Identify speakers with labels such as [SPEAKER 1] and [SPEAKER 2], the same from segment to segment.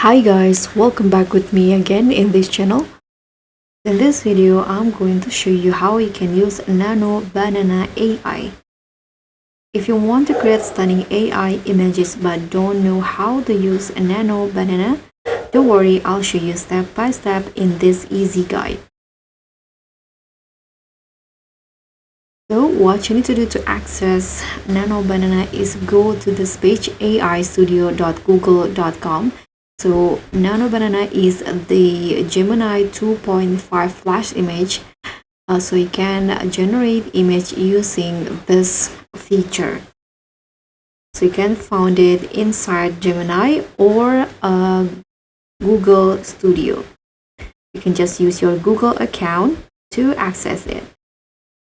[SPEAKER 1] Hi guys, welcome back with me again in this channel. In this video, I'm going to show you how you can use Nano Banana AI. If you want to create stunning AI images but don't know how to use Nano Banana, don't worry, I'll show you step by step in this easy guide. So what you need to do to access Nano Banana is go to this page aistudio.google.com. So Nano Banana is the Gemini 2.5 flash image. So you can generate image using this feature. So you can find it inside Gemini or Google Studio. You can just use your Google account to access it.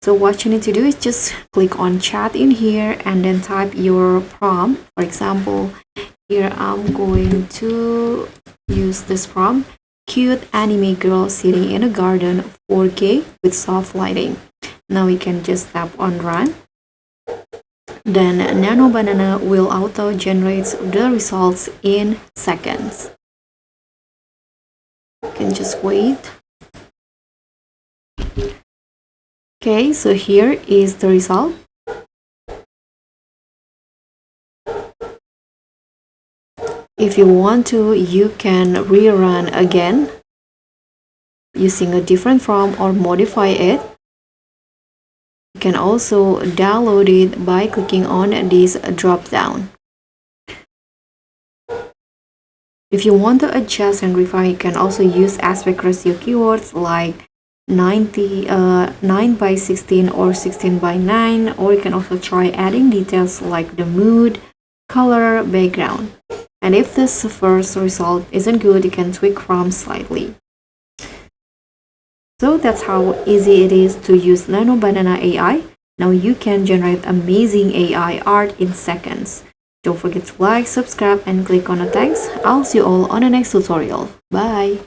[SPEAKER 1] So what you need to do is just click on chat in here and then type your prompt. For example, here I'm going to use this prompt: cute anime girl sitting in a garden, 4K with soft lighting. Now we can just tap on run. Then Nano Banana will auto generate the results in seconds. You can just wait. Okay, so here is the result. If you want to, you can rerun again using a different prompt or modify it. You can also download it by clicking on this drop down. If you want to adjust and refine, you can also use aspect ratio keywords like 9 by 16 or 16 by 9, or you can also try adding details like the mood, color, background. And if this first result isn't good, you can tweak from slightly. So that's how easy it is to use Nano Banana AI. Now you can generate amazing AI art in seconds. Don't forget to like, subscribe, and click on the thanks. I'll see you all on the next tutorial. Bye!